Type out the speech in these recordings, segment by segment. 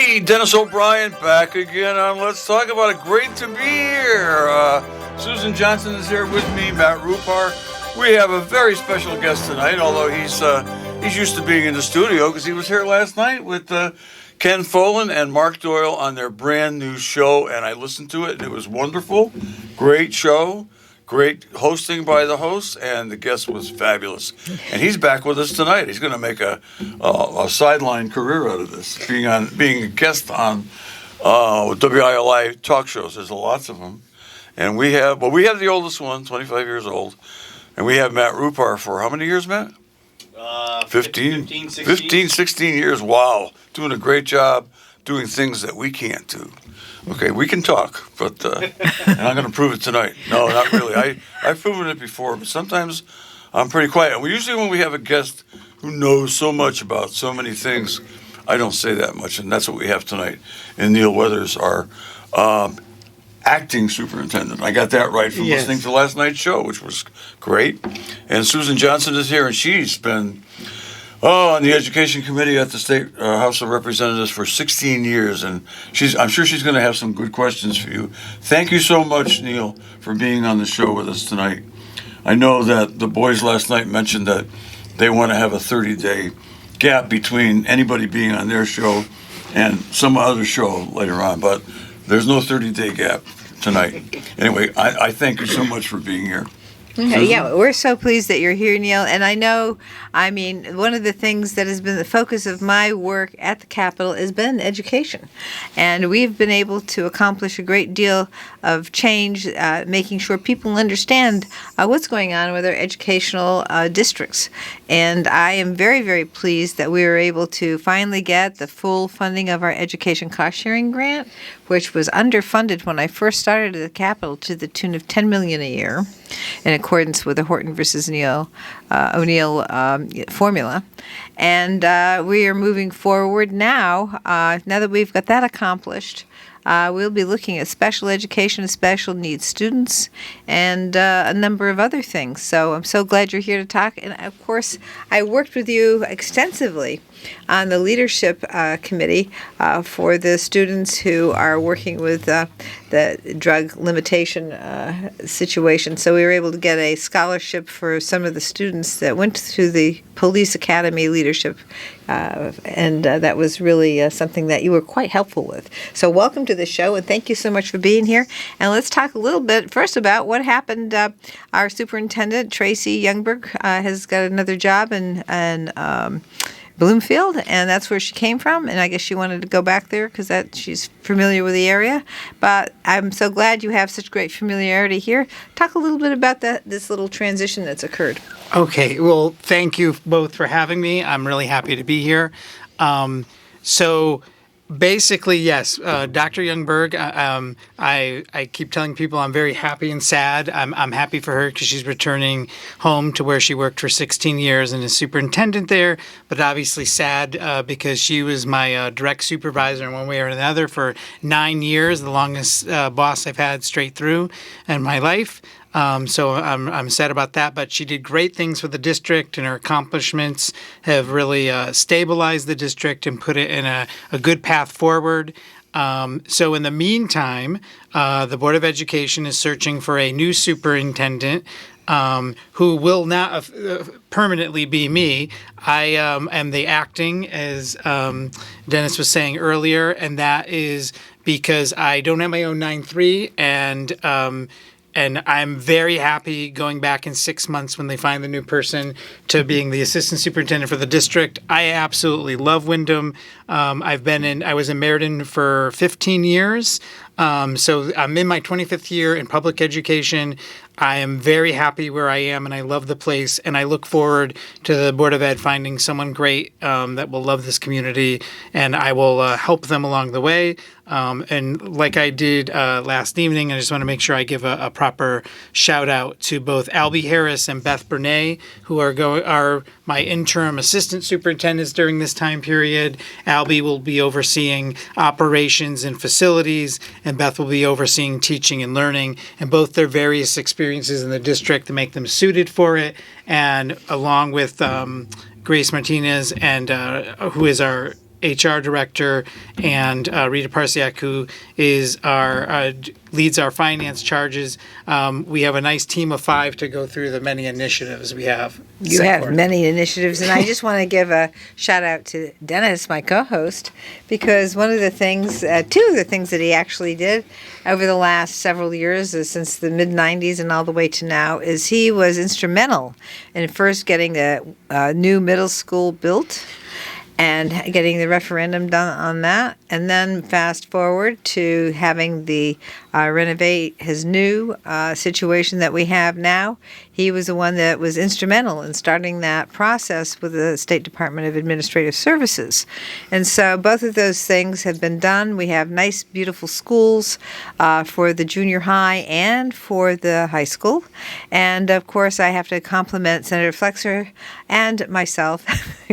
Hey, Dennis O'Brien back again on Let's Talk About It. Great to be here. Susan Johnson is here with me, Matt Rupar. We have a very special guest tonight, although he's used to being in the studio because he was here last night with Ken Folan and Mark Doyle on their brand new show, and I listened to it, and it was wonderful. Great show. Great hosting by the host, and the guest was fabulous. And he's back with us tonight. He's going to make a sideline career out of this, being a guest on WILI talk shows. There's lots of them, and we have the oldest one, 25 years old, and we have Matt Rupar for how many years, Matt? 15, 16 years. Wow, doing a great job, doing things that we can't do. Okay, we can talk, but and I'm going to prove it tonight. No, not really. I've proven it before, but sometimes I'm pretty quiet. And usually when we have a guest who knows so much about so many things, I don't say that much, and that's what we have tonight. And Neil Weathers, our acting superintendent. I got that right from listening to last night's show, which was great. And Susan Johnson is here, and she's been on the Education Committee at the State House of Representatives for 16 years, and I'm sure she's going to have some good questions for you. Thank you so much, Neil, for being on the show with us tonight. I know that the boys last night mentioned that they want to have a 30-day gap between anybody being on their show and some other show later on, but there's no 30-day gap tonight. Anyway, I thank you so much for being here. Okay, yeah, we're so pleased that you're here, Neil. And I know, one of the things that has been the focus of my work at the Capitol has been education. And we've been able to accomplish a great deal of change, making sure people understand what's going on with our educational districts. And I am very, very pleased that we were able to finally get the full funding of our education cost-sharing grant, which was underfunded when I first started at the Capitol to the tune of $10 million a year, in accordance with the Horton versus O'Neill formula. And we are moving forward now. Now that we've got that accomplished, we'll be looking at special education, special needs students, and a number of other things. So I'm so glad you're here to talk. And of course, I worked with you extensively on the leadership committee for the students who are working with the drug limitation situation. So we were able to get a scholarship for some of the students that went through the Police Academy leadership, and that was really something that you were quite helpful with. So welcome to the show, and thank you so much for being here. And let's talk a little bit first about what happened. Our superintendent, Tracy Youngberg, has got another job in Bloomfield, and that's where she came from, and I guess she wanted to go back there because she's familiar with the area. But I'm so glad you have such great familiarity here. Talk a little bit about this little transition that's occurred. Okay, well, thank you both for having me. I'm really happy to be here. So basically, yes, Dr. Youngberg, I keep telling people I'm very happy and sad. I'm happy for her because she's returning home to where she worked for 16 years and is superintendent there, but obviously sad because she was my direct supervisor in one way or another for 9 years, the longest boss I've had straight through in my life. So I'm sad about that, but she did great things for the district, and her accomplishments have really stabilized the district and put it in a good path forward. So in the meantime, the Board of Education is searching for a new superintendent who will not permanently be me. I am the acting, as Dennis was saying earlier, and that is because I don't have my own 9-3, and I'm very happy going back in 6 months when they find the new person to being the assistant superintendent for the district. I absolutely love Windham. I was in Meriden for 15 years. So I'm in my 25th year in public education. I am very happy where I am, and I love the place, and I look forward to the Board of Ed finding someone great that will love this community, and I will help them along the way. And like I did last evening, I just want to make sure I give a proper shout out to both Albie Harris and Beth Bernay, who are my interim assistant superintendents during this time period. Albie will be overseeing operations and facilities, and Beth will be overseeing teaching and learning, and both their various experiences in the district to make them suited for it. And along with Grace Martinez, and who is our HR director, and Rita Parsiak, who is our leads our finance charges. We have a nice team of 5 to go through the many initiatives we have. You set have forth. many initiatives, and I just want to give a shout out to Dennis, my co-host, because one of the things, 2 of the things that he actually did over the last several years, since the mid '90s and all the way to now, is he was instrumental in first getting the new middle school built and getting the referendum done on that, and then fast forward to having the renovate his new situation that we have now. He was the one that was instrumental in starting that process with the State Department of Administrative Services. And so both of those things have been done. We have nice, beautiful schools for the junior high and for the high school. And of course, I have to compliment Senator Flexer and myself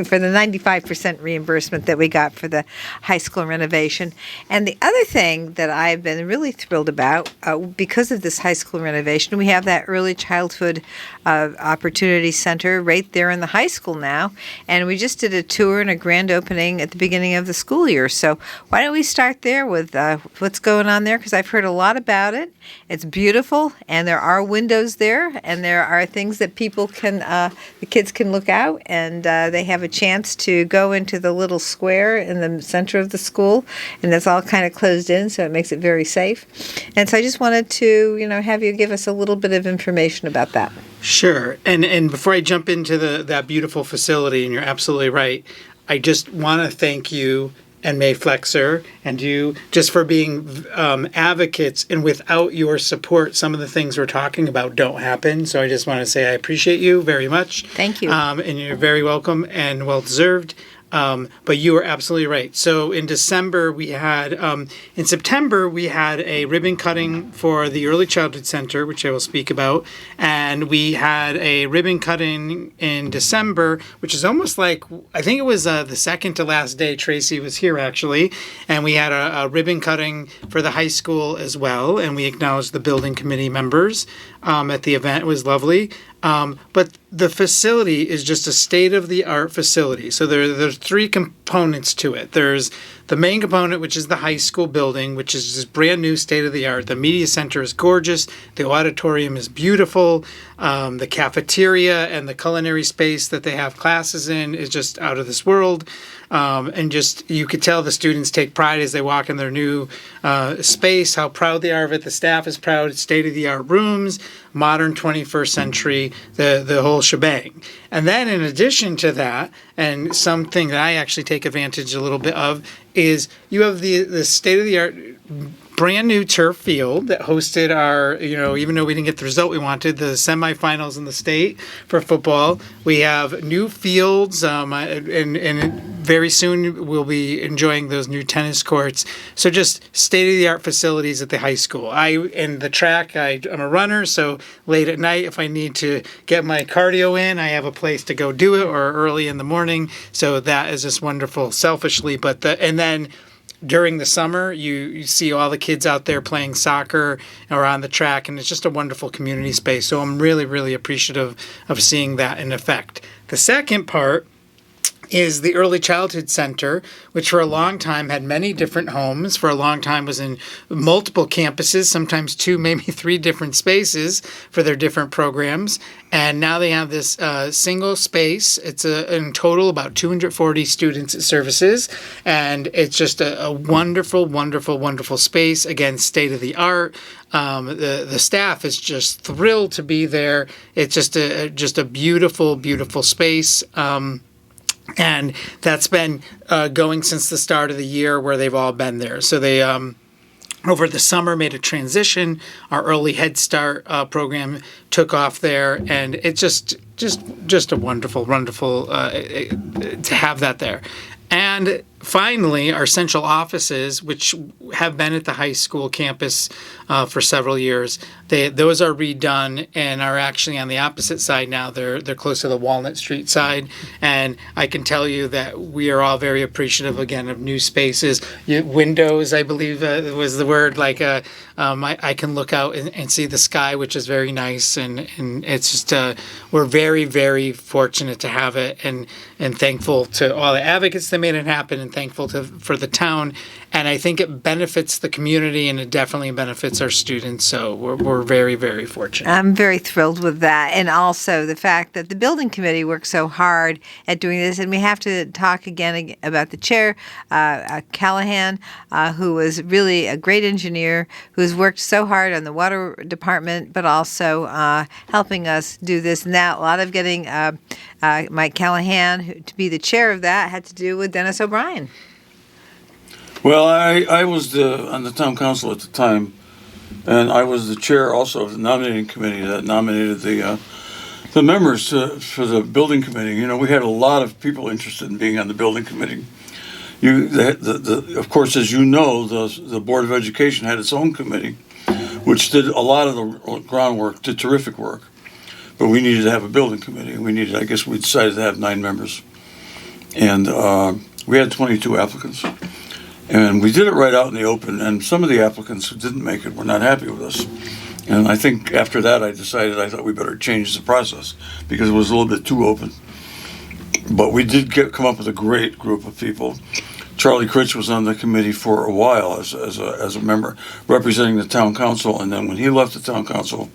for the 95% reimbursement that we got for the high school renovation. And the other thing that I've been really thrilled about, because of this high school renovation, we have that early childhood opportunity center right there in the high school now. And we just did a tour and a grand opening at the beginning of the school year. So why don't we start there with what's going on there? Because I've heard a lot about it. It's beautiful, and there are windows there, and there are things that people can, the kids can look out, and they have a chance to go into the little square in the center of the school, and that's all kind of closed in, so it makes it very safe. And so I just wanted to, have you give us a little bit of information about that. Sure. And before I jump into that beautiful facility, and you're absolutely right, I just want to thank you and May Flexer and you just for being advocates. And without your support, some of the things we're talking about don't happen. So I just want to say I appreciate you very much. Thank you. And you're very welcome and well deserved. But you are absolutely right. So in September, we had a ribbon cutting for the Early Childhood Center, which I will speak about. And we had a ribbon cutting in December, which is almost like, I think it was the second to last day Tracy was here, actually. And we had a ribbon cutting for the high school as well. And we acknowledged the building committee members at the event. It was lovely. But the facility is just a state-of-the-art facility. So there's 3 components to it. There's the main component, which is the high school building, which is just brand new, state-of-the-art. The media center is gorgeous. The auditorium is beautiful. The cafeteria and the culinary space that they have classes in is just out of this world. And just you could tell the students take pride as they walk in their new space, how proud they are of it. The staff is proud. It's state-of-the-art rooms, modern 21st century, the whole shebang. And then in addition to that, and something that I actually take advantage a little bit of, is you have the state-of-the-art brand new turf field that hosted our, even though we didn't get the result we wanted, the semifinals in the state for football. We have new fields, and very soon we'll be enjoying those new tennis courts. So just state-of-the-art facilities at the high school. In the track, I'm a runner, so late at night, if I need to get my cardio in, I have a place to go do it, or early in the morning. So that is just wonderful, selfishly. And then during the summer, you see all the kids out there playing soccer or on the track, and it's just a wonderful community space. So I'm really, really appreciative of seeing that in effect. The second part is the Early Childhood Center, which for a long time had many different homes. For a long time was in multiple campuses, sometimes 2, maybe 3 different spaces for their different programs. And now they have this single space. It's in total about 240 students it services. And it's just a wonderful, wonderful, wonderful space. Again, state of the art. The staff is just thrilled to be there. It's just a beautiful, beautiful space. And that's been going since the start of the year, where they've all been there. So they, over the summer, made a transition. Our early Head Start program took off there, and it's just a wonderful, wonderful to have that there. And finally, our central offices, which have been at the high school campus for several years, those are redone and are actually on the opposite side now. They're close to the Walnut Street side, and I can tell you that we are all very appreciative again of new spaces. Windows, I believe, was the word. Like I can look out and see the sky, which is very nice, and it's just we're very, very fortunate to have it, and thankful to all the advocates that made it happen. and thankful for the town. And I think it benefits the community, and it definitely benefits our students. So we're very, very fortunate. I'm very thrilled with that. And also the fact that the building committee worked so hard at doing this. And we have to talk again about the chair, Callahan, who was really a great engineer, who has worked so hard on the water department, but also helping us do this. Now, a lot of getting Mike Callahan to be the chair of that had to do with Dennis O'Brien. Well, I was on the town council at the time, and I was the chair also of the nominating committee that nominated the members for the building committee. You know, we had a lot of people interested in being on the building committee. Of course, as you know, the Board of Education had its own committee, which did a lot of the groundwork, did terrific work. But we needed to have a building committee. I guess we decided to have 9 members. And we had 22 applicants. And we did it right out in the open, and some of the applicants who didn't make it were not happy with us. And I think after that I thought we better change the process because it was a little bit too open. But we did come up with a great group of people. Charlie Critch was on the committee for a while as a member representing the town council, and then when he left the town council,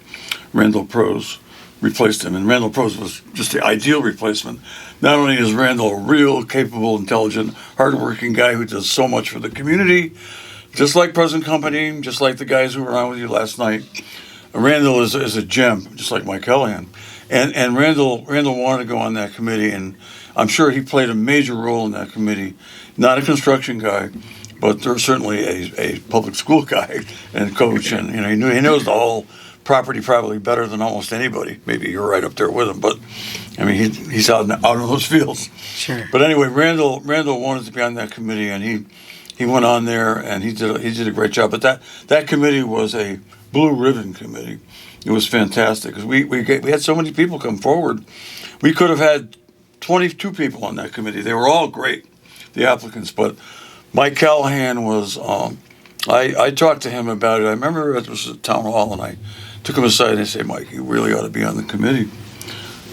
Randall Prose replaced him. And Randall Prose was just the ideal replacement. Not only is Randall a real capable, intelligent, hardworking guy who does so much for the community, just like present company, just like the guys who were on with you last night. Randall is a gem, just like Mike Callahan. And Randall wanted to go on that committee, and I'm sure he played a major role in that committee. Not a construction guy, but there's certainly a public school guy and coach, and he knows the whole property probably better than almost anybody. Maybe you're right up there with him, but I mean he's out in those fields. Sure. But anyway, Randall wanted to be on that committee, and he went on there and he did a great job. But that committee was a blue ribbon committee. It was fantastic because we had so many people come forward. We could have had 22 people on that committee. They were all great, the applicants. But Mike Callahan was. I talked to him about it. I remember it was at town hall, and I took him aside and I said, Mike, you really ought to be on the committee.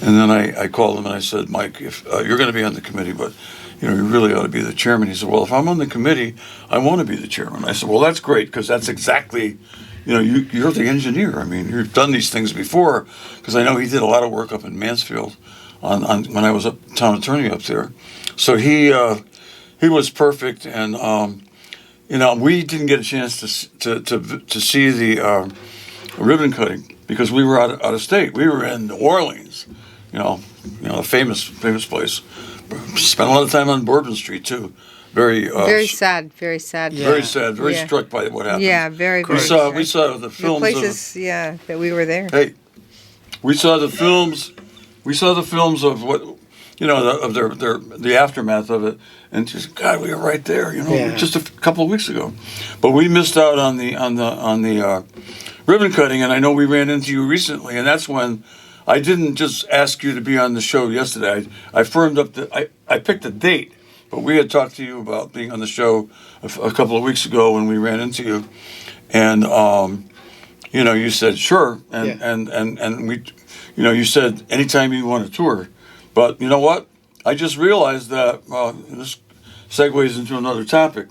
And then I called him and I said, Mike, if you're going to be on the committee, but you really ought to be the chairman. He said, well, if I'm on the committee, I want to be the chairman. I said, well, that's great because that's exactly, you're the engineer. I mean, you've done these things before because I know he did a lot of work up in Mansfield on when I was a town attorney up there. So he was perfect, and we didn't get a chance to see the ribbon cutting because we were out of state. We were in New Orleans, a famous place. Spent a lot of time on Bourbon Street too. Very sad. Very sad. Yeah. Very sad. Very struck by what happened. Yeah, very. We saw the films. The places, that we were there. Hey, we saw the films. We saw the films of what of the aftermath of it, and just God, we were right there. Just a couple of weeks ago, but we missed out on the ribbon cutting, and I know we ran into you recently, and that's when I didn't just ask you to be on the show yesterday. I firmed up I picked a date, but we had talked to you about being on the show a couple of weeks ago when we ran into you, and you said sure, and we, you said anytime you want to tour, but you know what? I just realized that this segues into another topic.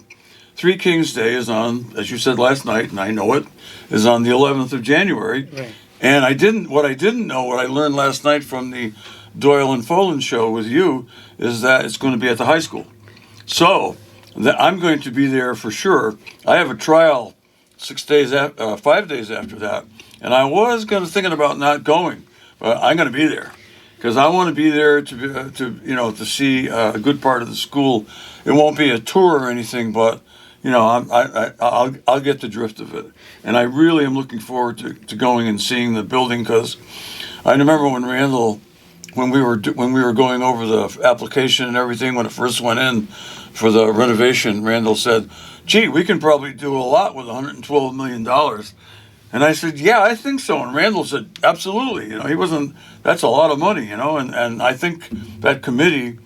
Three Kings Day is on, as you said last night, and I know it, is on the 11th of January. Right. And what I didn't know, what I learned last night from the Doyle and Folan show with you, is that it's going to be at the high school. So I'm going to be there for sure. I have a trial 5 days after that, and I was thinking about not going, but I'm going to be there because I want to be there to see a good part of the school. It won't be a tour or anything, but I'll get the drift of it, and I really am looking forward to going and seeing the building because I remember when Randall, when we were going over the application and everything when it first went in for the renovation, Randall said, "Gee, we can probably do a lot with $112 million." And I said, "Yeah, I think so." And Randall said, "Absolutely." That's a lot of money, and I think that committee,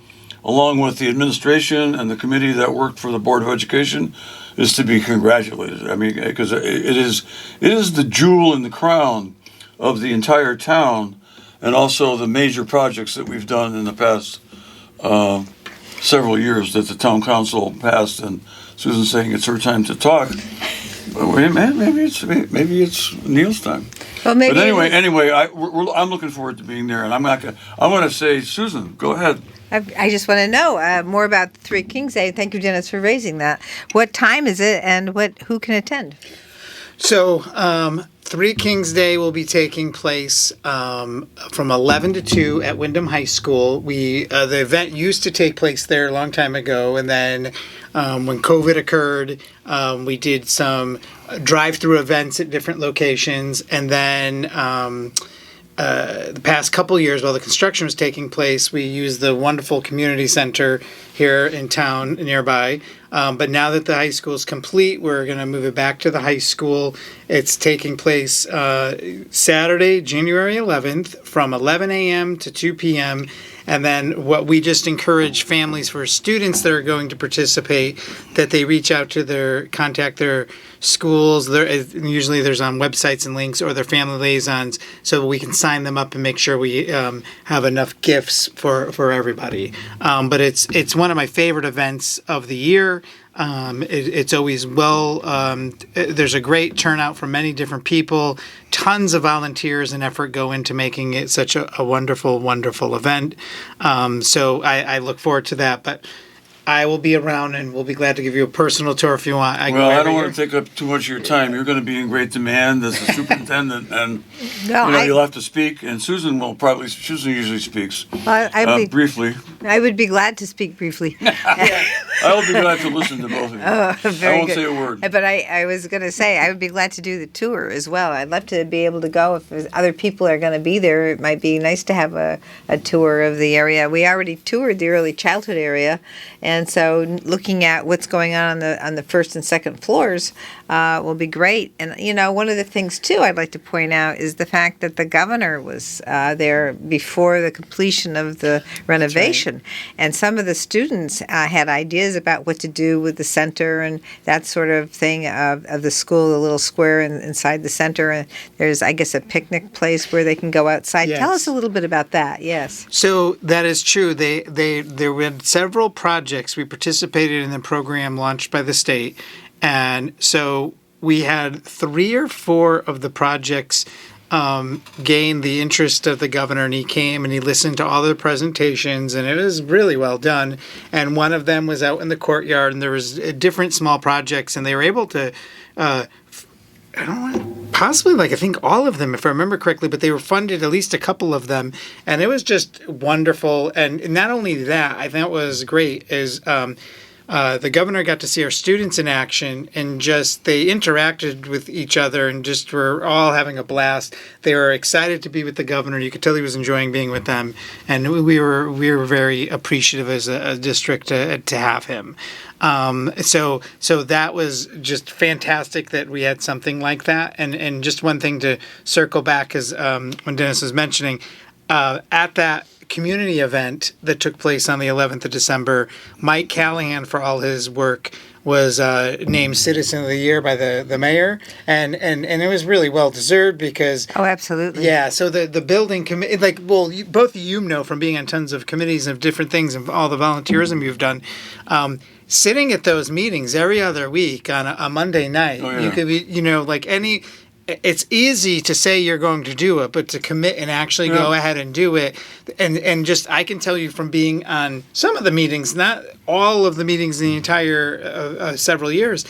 along with the administration and the committee that worked for the Board of Education, is to be congratulated. I mean, because it is the jewel in the crown of the entire town, and also the major projects that we've done in the past several years that the town council passed, and Susan's saying it's her time to talk. But wait a minute, maybe it's Neil's time. Well, maybe But it is. anyway, I'm looking forward to being there, and I'm not gonna. I want to say, Susan, go ahead. I just want to know more about Three Kings Day. Thank you, Dennis, for raising that. What time is it, and who can attend? So, Three Kings Day will be taking place from 11 to 2 at Wyndham High School. The event used to take place there a long time ago, and then when COVID occurred, we did some drive-through events at different locations, and then the past couple years, while the construction was taking place, we used the wonderful community center here in town nearby. But now that the high school is complete, we're going to move it back to the high school. It's taking place Saturday, January 11th from 11 a.m. to 2 p.m. And then what we just encourage families for students that are going to participate, that they reach out to contact their schools. Usually there's on websites and links, or their family liaisons, so we can sign them up and make sure we have enough gifts for everybody. But it's one of my favorite events of the year. It's always there's a great turnout from many different people. Tons of volunteers and effort go into making it such a wonderful, wonderful event. So I look forward to that. But I will be around, and we'll be glad to give you a personal tour if you want. I don't want to take up too much of your time. You're going to be in great demand as a superintendent, and you'll have to speak. And Susan usually speaks briefly. I would be glad to speak briefly. I will be glad to listen to both of you. I won't say a word. But I was going to say, I would be glad to do the tour as well. I'd love to be able to go. If other people are going to be there, it might be nice to have a tour of the area. We already toured the early childhood area, and so looking at what's going on the first and second floors will be great. And, one of the things, too, I'd like to point out is the fact that the governor was there before the completion of the renovation. Right. And some of the students had ideas about what to do with the center and that sort of thing of the school, the little square inside the center. And there's, I guess, a picnic place where they can go outside. Yes. Tell us a little bit about that. Yes. So that is true. There were several projects. We participated in the program launched by the state. And so we had 3 or 4 of the projects gained the interest of the governor, and he came and he listened to all the presentations, and it was really well done. And one of them was out in the courtyard, and there was different small projects, and they were able to possibly, I think all of them, if I remember correctly, but they were funded, at least a couple of them, and it was just wonderful. And not only that, I think what was great is the governor got to see our students in action, and just they interacted with each other and just were all having a blast. They were excited to be with the governor. You could tell he was enjoying being with them, and we were very appreciative as a district to have him. So that was just fantastic that we had something like that. And just one thing to circle back is when Dennis was mentioning at that community event that took place on the 11th of December, Mike Callahan, for all his work, was named Citizen of the Year by the mayor, and it was really well deserved because absolutely, yeah. So the building committee, both of you know from being on tons of committees of different things and all the volunteerism you've done. Sitting at those meetings every other week on a Monday night, you could be, it's easy to say you're going to do it, but to commit and actually go ahead and do it. And just, I can tell you from being on some of the meetings, not all of the meetings in the entire several years,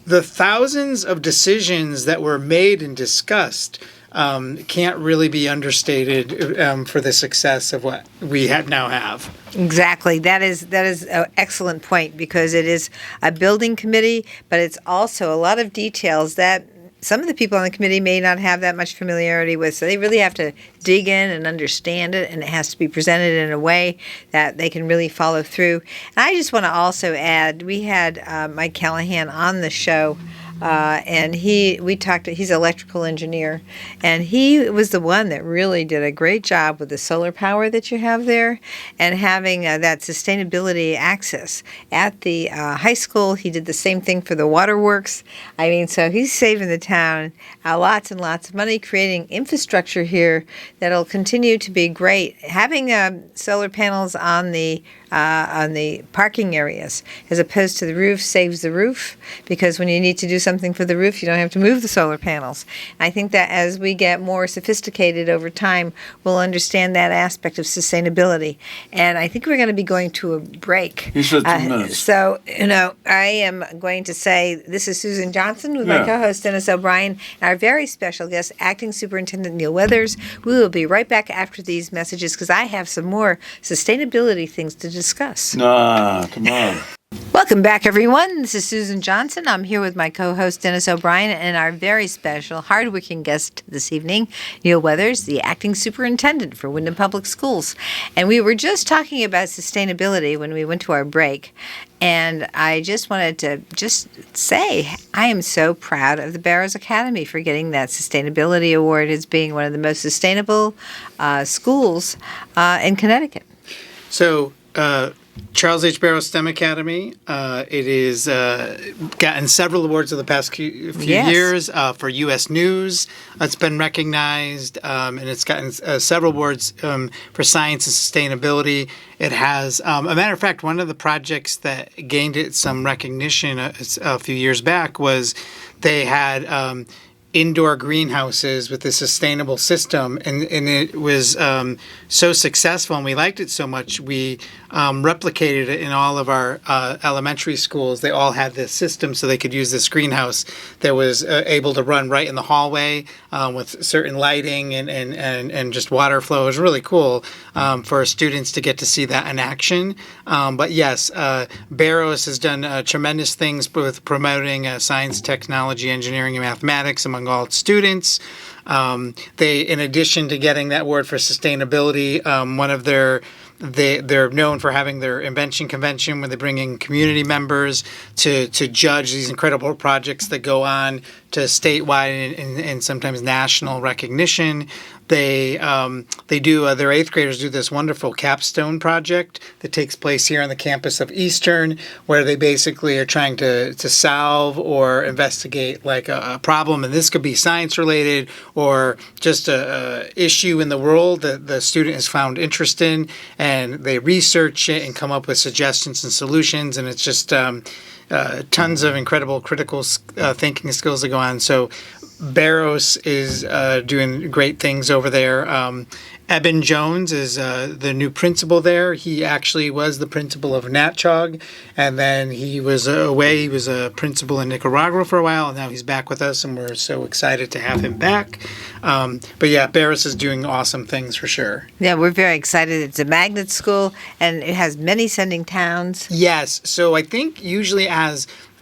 the thousands of decisions that were made and discussed can't really be understated for the success of what we now have. Exactly. That is an excellent point, because it is a building committee, but it's also a lot of details that some of the people on the committee may not have that much familiarity with, so they really have to dig in and understand it, and it has to be presented in a way that they can really follow through. And I just want to also add, we had Mike Callahan on the show, and he's an electrical engineer, and he was the one that really did a great job with the solar power that you have there, and having that sustainability access at the high school. He did the same thing for the waterworks. I mean, so he's saving the town lots and lots of money, creating infrastructure here that'll continue to be great. Having solar panels on the on the parking areas, as opposed to the roof saves the roof, because when you need to do something for the roof, you don't have to move the solar panels. I think that as we get more sophisticated over time, we'll understand that aspect of sustainability. And I think we're going to be going to a break. You said 2 minutes. So, I am going to say this is Susan Johnson with my Yeah. co-host Dennis O'Brien, and our very special guest, Acting Superintendent Neil Weathers. We will be right back after these messages because I have some more sustainability things to discuss. Nah, come on. Welcome back, everyone. This is Susan Johnson. I'm here with my co-host Dennis O'Brien and our very special, hardworking guest this evening, Neil Weathers, the Acting Superintendent for Windham Public Schools. And we were just talking about sustainability when we went to our break. And I just wanted to say I am so proud of the Barrows Academy for getting that Sustainability Award as being one of the most sustainable schools in Connecticut. So, Charles H. Barrows STEM Academy, it is gotten several awards over the past few Yes. years for U.S. News. It's been recognized, and it's gotten several awards for science and sustainability. It has, a matter of fact, one of the projects that gained it some recognition a few years back was they had indoor greenhouses with a sustainable system, and it was so successful, and we liked it so much, we replicated it in all of our elementary schools. They all had this system so they could use this greenhouse that was able to run right in the hallway with certain lighting and just water flow. It was really cool for students to get to see that in action. But yes, Barrows has done tremendous things with promoting science, technology, engineering, and mathematics among all its students. They, in addition to getting that award for sustainability, they're known for having their invention convention where they bring in community members to judge these incredible projects that go on to statewide and sometimes national recognition. They do their 8th graders do this wonderful capstone project that takes place here on the campus of Eastern, where they basically are trying to solve or investigate like a problem, and this could be science related or just a issue in the world that the student has found interest in, and they research it and come up with suggestions and solutions, and it's just tons of incredible critical thinking skills that go on. So Barrows is doing great things over there. Eben Jones is the new principal there. He actually was the principal of Natchog, and then he was away. He was a principal in Nicaragua for a while, and now he's back with us, and we're so excited to have him back. But yeah, Barrows is doing awesome things for sure. Yeah, we're very excited. It's a magnet school, and it has many sending towns. Yes, so I think usually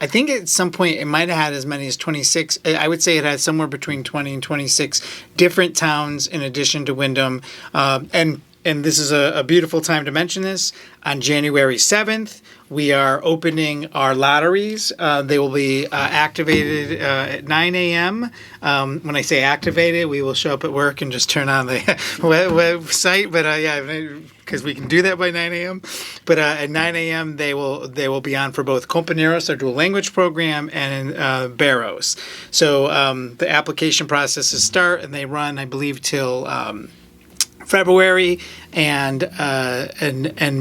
I think at some point it might have had as many as 26. I would say it had somewhere between 20 and 26 different towns in addition to Windham. And this is a beautiful time to mention this. On January 7th, we are opening our lotteries. They will be activated at 9 a.m. When I say activated, we will show up at work and just turn on the website. But yeah, because we can do that by 9 a.m. But at 9 a.m. they will be on for both Compañeros, our dual language program, and Barrows. So the application processes start and they run, I believe, till February, and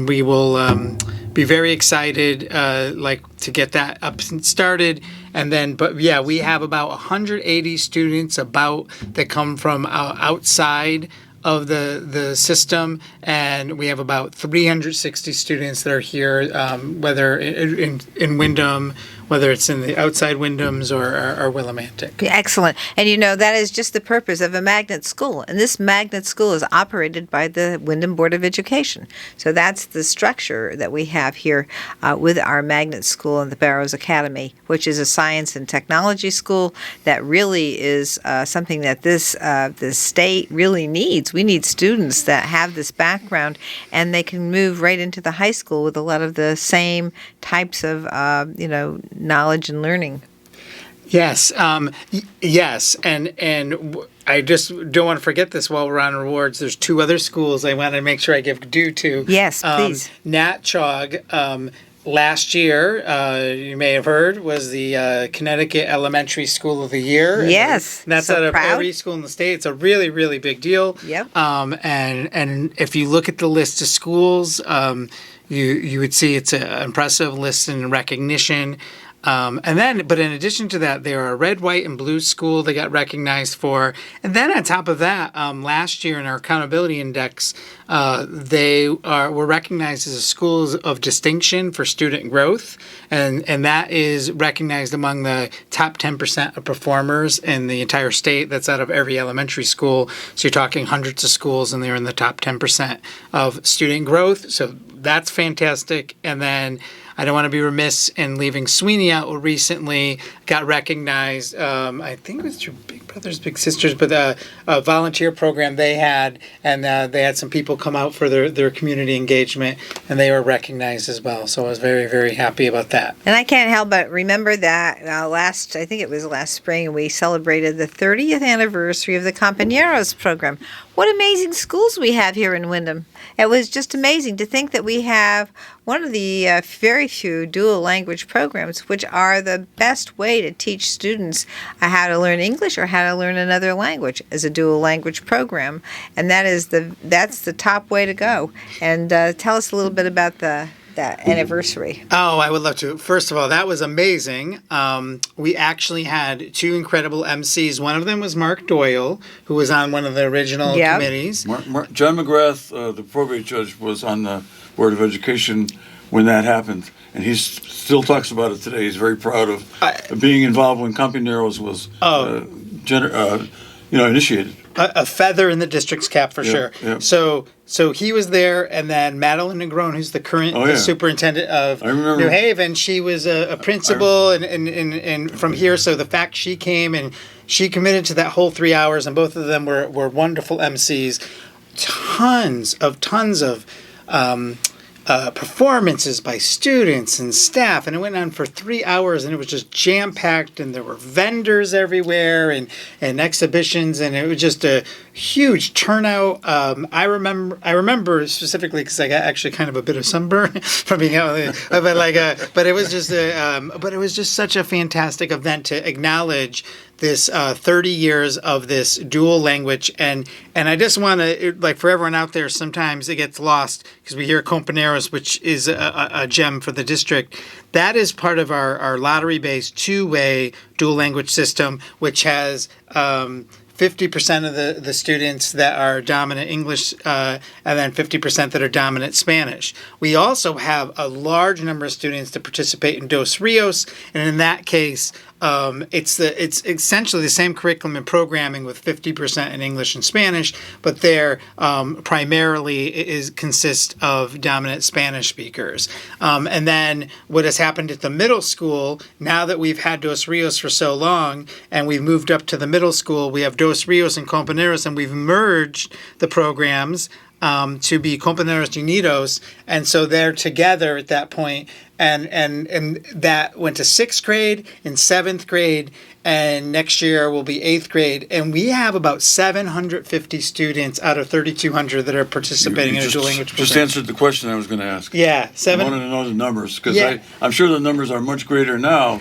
we will be very excited to get that up and started. And then, but yeah, we have about 180 students that come from outside of the system, and we have about 360 students that are here, whether in Windham, whether it's in the outside Windhams or Willimantic. Excellent. And that is just the purpose of a magnet school. And this magnet school is operated by the Windham Board of Education. So that's the structure that we have here with our magnet school and the Barrows Academy, which is a science and technology school that really is something that this state really needs. We need students that have this background, and they can move right into the high school with a lot of the same types of, knowledge and learning. Yes, yes, and I just don't want to forget this while we're on rewards. There's 2 other schools I want to make sure I give due to. Yes, please. Natchog, last year, you may have heard, was the Connecticut Elementary School of the Year. Yes, and that's so out of proud. every school in the state. It's a really, really big deal. Yep. And if you look at the list of schools, you would see it's an impressive list and recognition. But in addition to that, they are a red, white, and blue school they got recognized for. And then on top of that, last year in our accountability index, they were recognized as a schools of distinction for student growth. And that is recognized among the top 10% of performers in the entire state. That's out of every elementary school. So you're talking hundreds of schools, and they're in the top 10% of student growth. So that's fantastic. And then I don't want to be remiss in leaving Sweeney out. Recently got recognized, I think it was through Big Brothers Big Sisters, but a volunteer program they had, and they had some people come out for their community engagement, and they were recognized as well. So I was very, very happy about that. And I can't help but remember that I think it was last spring, we celebrated the 30th anniversary of the Compañeros program. What amazing schools we have here in Windham. It was just amazing to think that we have one of the very few dual language programs, which are the best way to teach students how to learn English or how to learn another language as a dual language program. And that's the top way to go. And tell us a little bit about that anniversary. Oh, I would love to. First of all, that was amazing. We actually had two incredible MCs. One of them was Mark Doyle, who was on one of the original committees. John McGrath, the probate judge, was on the Board of Education when that happened, and he still talks about it today. He's very proud of being involved when Compañeros was initiated. A feather in the district's cap for sure. Yeah. So he was there, and then Madeline Negron, who's the current superintendent of New Haven, she was a principal and from here. So the fact she came and she committed to that whole 3 hours, and both of them were wonderful MCs. Tons of performances by students and staff, and it went on for 3 hours, and it was just jam-packed, and there were vendors everywhere and exhibitions, and it was just a huge turnout. I remember specifically because I got actually kind of a bit of sunburn from being out there, but it was just such a fantastic event to acknowledge this 30 years of this dual language, and I just want to, for everyone out there, sometimes it gets lost because we hear Compañeros, which is a gem for the district. That is part of our lottery-based two-way dual language system, which has 50% of the students that are dominant English, and then 50% that are dominant Spanish. We also have a large number of students that participate in Dos Rios, and in that case, it's essentially the same curriculum and programming with 50% in English and Spanish, but they're primarily consist of dominant Spanish speakers. And then what has happened at the middle school, now that we've had Dos Rios for so long, and we've moved up to the middle school, we have Dos Rios and Compañeros, and we've merged the programs to be Compañeros Unidos, and so they're together at that point, and that went to 6th grade and 7th grade, and next year will be 8th grade, and we have about 750 students out of 3,200 that are participating in a dual language program. Just answered the question I was going to ask. Yeah, I wanted to know the numbers, because I'm sure the numbers are much greater now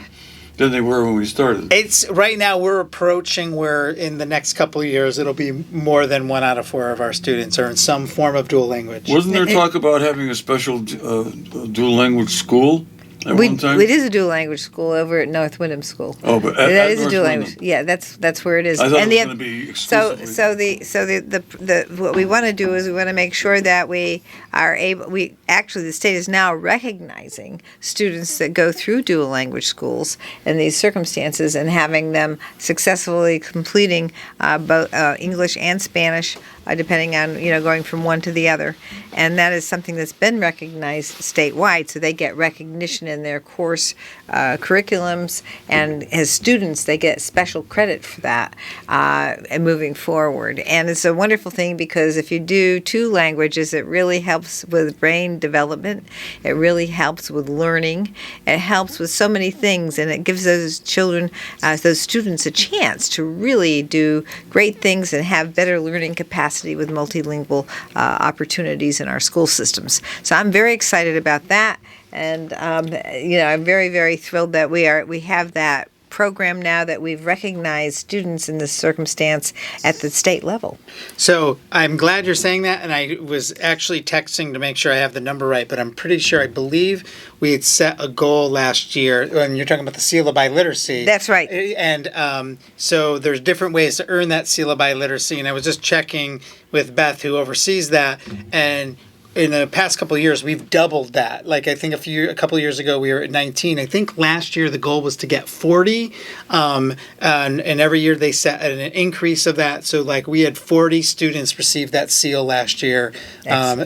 than they were when we started. It's right now we're approaching where in the next couple of years it'll be more than 1 out of 4 of our students are in some form of dual language. Wasn't there talk about having a special dual language school at one time? It is a dual language school over at North Windham School. Oh, but that is a dual language. Yeah, that's where it is. I thought it was going to be exclusively. So the what we want to do is we want to make sure that we are able. The state is now recognizing students that go through dual language schools in these circumstances and having them successfully completing both English and Spanish, depending on going from one to the other, and that is something that's been recognized statewide. So they get recognition in their course curriculums, and as students they get special credit for that and moving forward. And it's a wonderful thing because if you do 2 languages, it really helps with brain development. It really helps with learning. It helps with so many things, and it gives those children, those students, a chance to really do great things and have better learning capacity with multilingual opportunities in our school systems. So I'm very excited about that, and I'm very, very thrilled that we have that program now that we've recognized students in this circumstance at the state level. So I'm glad you're saying that, and I was actually texting to make sure I have the number right, but I'm pretty sure, I believe we had set a goal last year, and you're talking about the seal of biliteracy. That's right. And so there's different ways to earn that seal of biliteracy, and I was just checking with Beth, who oversees that, and in the past couple of years, we've doubled that. Like, I think a couple of years ago, we were at 19. I think last year the goal was to get 40. And every year they set an increase of that. So, like, we had 40 students receive that seal last year.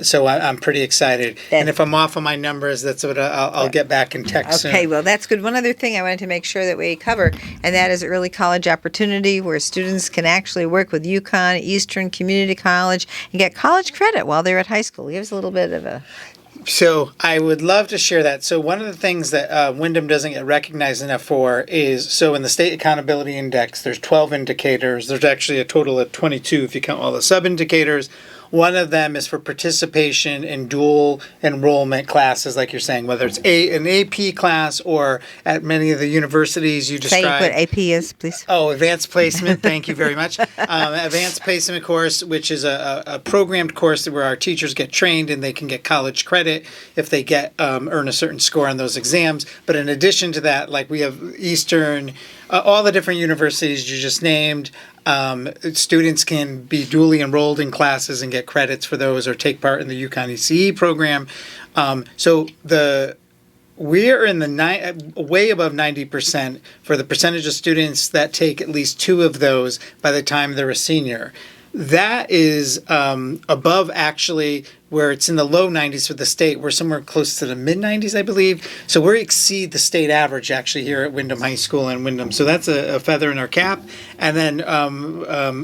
So I'm pretty excited. And if I'm off on my numbers, that's what I'll get back and text soon. Okay, well, that's good. One other thing I wanted to make sure that we cover, and that is early college opportunity, where students can actually work with UConn, Eastern Community College, and get college credit while they're at high school. Give us a little bit of a... So I would love to share that. So one of the things that Wyndham doesn't get recognized enough for is, so in the State Accountability Index, there's 12 indicators. There's actually a total of 22 if you count all the sub-indicators. One of them is for participation in dual enrollment classes, like you're saying, whether it's an AP class or at many of the universities you described. Say what AP is, please. Oh, advanced placement. Thank you very much. Advanced placement course, which is a programmed course where our teachers get trained and they can get college credit if they earn a certain score on those exams. But in addition to that, like we have Eastern, all the different universities you just named. Students can be duly enrolled in classes and get credits for those, or take part in the UConn ECE program. So we're in the way above 90% for the percentage of students that take at least two of those by the time they're a senior. That is above, actually, where it's in the low 90s for the state. We're somewhere close to the mid 90s, I believe. So we exceed the state average, actually, here at Wyndham High School and Wyndham. So that's a feather in our cap. And then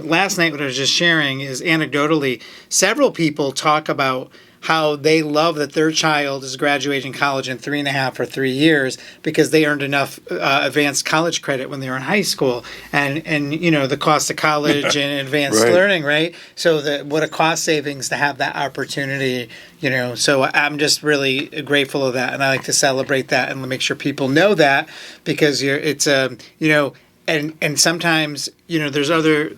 last night, what I was just sharing is, anecdotally, several people talk about how they love that their child is graduating college in 3.5 or 3 years because they earned enough advanced college credit when they were in high school, and you know, the cost of college and advanced Right. learning, right? So what a cost savings to have that opportunity, you know. So I'm just really grateful of that, and I like to celebrate that and make sure people know that, because it's you know, and sometimes, you know, there's other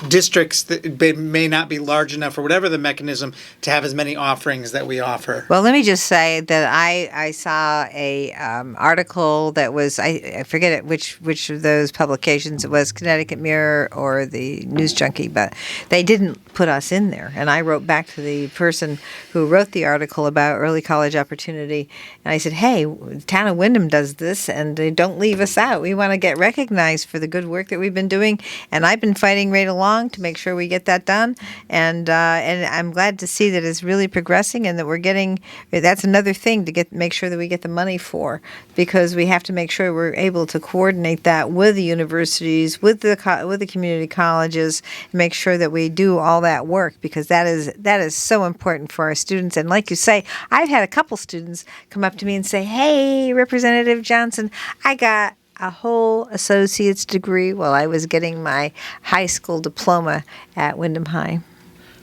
districts that may not be large enough, or whatever the mechanism, to have as many offerings that we offer. Well, let me just say that I saw a article that was, I forget it, which of those publications it was, Connecticut Mirror or the News Junkie, but they didn't put us in there. And I wrote back to the person who wrote the article about early college opportunity, and I said, hey, the town of Wyndham does this, and don't leave us out. We want to get recognized for the good work that we've been doing, and I've been fighting right along to make sure we get that done. And I'm glad to see that it's really progressing, and that we're getting. That's another thing to make sure that we get the money for, because we have to make sure we're able to coordinate that with the universities, with the community colleges, and make sure that we do all that work, because that is so important for our students. And like you say, I've had a couple students come up to me and say, "Hey, Representative Johnson, I got a whole associate's degree while I was getting my high school diploma at Wyndham High."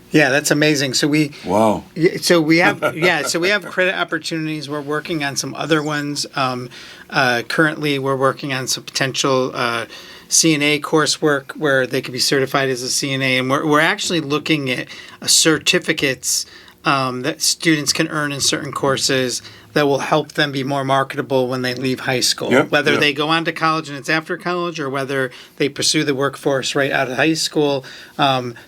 Yeah, that's amazing. So we Wow. so we have credit opportunities. We're working on some other ones. Currently, we're working on some potential CNA coursework where they could be certified as a CNA, and we're actually looking at certificates that students can earn in certain courses that will help them be more marketable when they leave high school. Yep, Whether yep. they go on to college and it's after college, or whether they pursue the workforce right out of high school,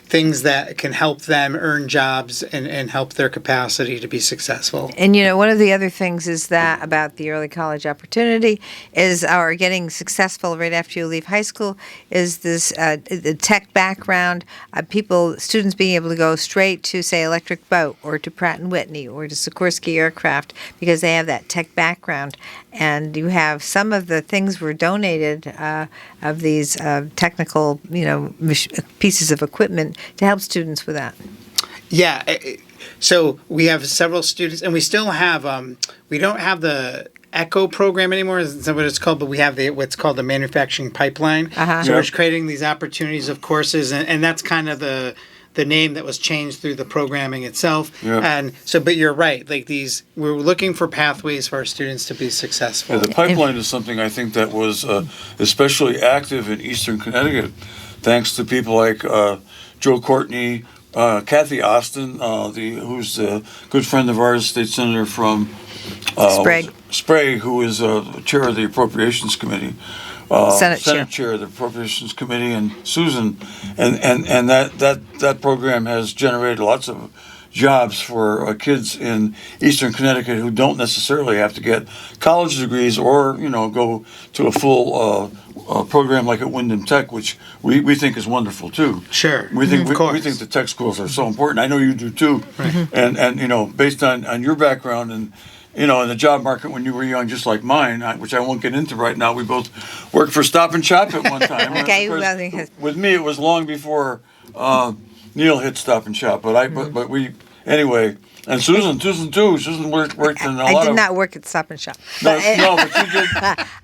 things that can help them earn jobs and help their capacity to be successful. And you know, one of the other things is that about the early college opportunity is, or getting successful right after you leave high school, is this the tech background. Students being able to go straight to, say, Electric Boat, or to Pratt and Whitney, or to Sikorsky Aircraft, because they have that tech background. And you have some of the things were donated of these technical, you know, pieces of equipment to help students with that. Yeah. So we have several students, and we still have, we don't have the ECHO program anymore, is that what it's called? But we have what's called the manufacturing pipeline. Uh-huh. So Yep. we're creating these opportunities of courses, and that's kind of the the name that was changed through the programming itself. Yeah. And so, but you're right. Like we're looking for pathways for our students to be successful. Yeah, the pipeline is something I think that was especially active in Eastern Connecticut, thanks to people like Joe Courtney, Kathy Austin, who's a good friend of ours, state senator from Sprague, who is chair of the Appropriations Committee. Senate chair of the Appropriations Committee, and Susan, and that program has generated lots of jobs for kids in Eastern Connecticut who don't necessarily have to get college degrees or go to a full program like at Wyndham Tech, which we think is wonderful too. Sure, we think of course. we think the tech schools are so important. I know you do too. Right. And based on your background and in the job market when you were young, just like mine, which I won't get into right now. We both worked for Stop and Shop at one time. Okay, with me, it was long before Neil hit Stop and Shop. But we anyway. And Susan too. Susan worked in a lot of. I did not work at Stop and Shop. No, but you did.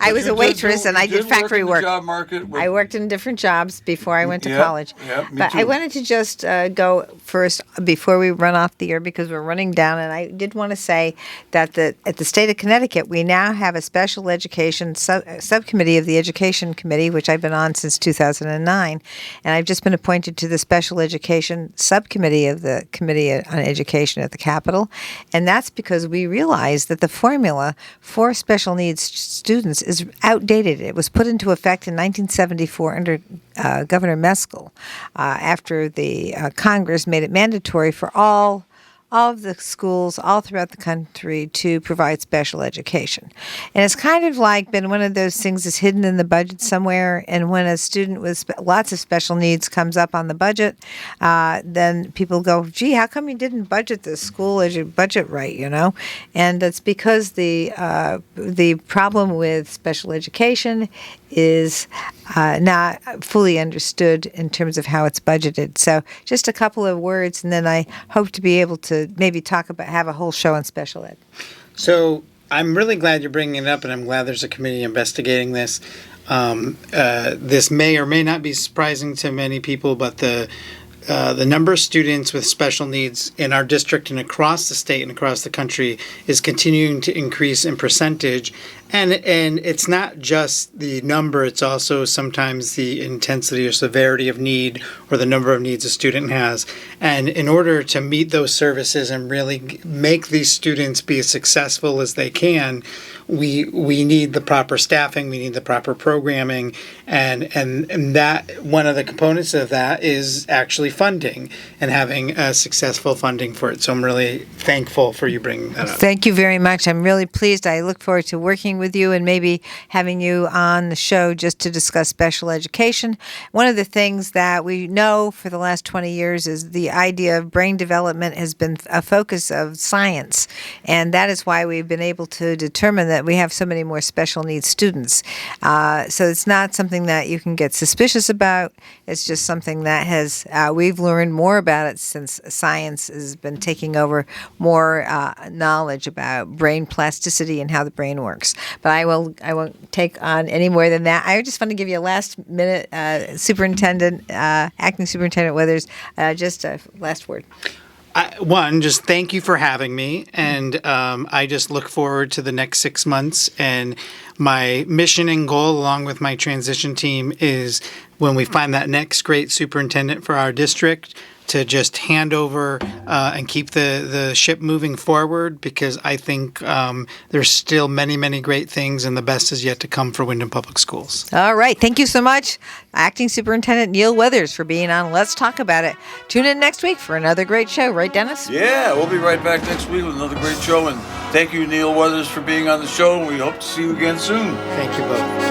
I was a waitress and I did factory work. Job market I worked in different jobs before I went to college. Yeah, me but too. I wanted to just go first before we run off the air because we're running down. And I did want to say that at the state of Connecticut, we now have a special education subcommittee of the Education Committee, which I've been on since 2009. And I've just been appointed to the special education subcommittee of the Committee on Education at the Capitol, and that's because we realized that the formula for special needs students is outdated. It was put into effect in 1974 under Governor Meskel after the Congress made it mandatory for all of the schools all throughout the country to provide special education. And it's kind of like been one of those things that's hidden in the budget somewhere, and when a student with lots of special needs comes up on the budget, then people go, gee, how come you didn't budget this school as you budget right, And that's because the problem with special education is not fully understood in terms of how it's budgeted. So just a couple of words, and then I hope to be able to maybe have a whole show on special ed. So I'm really glad you're bringing it up, and I'm glad there's a committee investigating this. This may or may not be surprising to many people, but the number of students with special needs in our district and across the state and across the country is continuing to increase in percentage. And it's not just the number, it's also sometimes the intensity or severity of need or the number of needs a student has. And in order to meet those services and really make these students be as successful as they can, we need the proper staffing, we need the proper programming, and that one of the components of that is actually funding and having a successful funding for it. So I'm really thankful for you bringing that up. Thank you very much. I'm really pleased. I look forward to working with you and maybe having you on the show just to discuss special education. One of the things that we know for the last 20 years is the idea of brain development has been a focus of science, and that is why we've been able to determine that we have so many more special needs students. So it's not something that you can get suspicious about. It's just something that we've learned more about it since science has been taking over more knowledge about brain plasticity and how the brain works. But I won't take on any more than that. I just want to give you a last minute, Acting Superintendent Withers, just a last word. Just thank you for having me, and I just look forward to the next 6 months. And my mission and goal, along with my transition team, is when we find that next great superintendent for our district, to just hand over and keep the ship moving forward, because I think there's still many, many great things, and the best is yet to come for Wyndham Public Schools. All right. Thank you so much, Acting Superintendent Neil Withers, for being on Let's Talk About It. Tune in next week for another great show. Right, Dennis? Yeah, we'll be right back next week with another great show. And thank you, Neil Withers, for being on the show. We hope to see you again soon. Thank you both.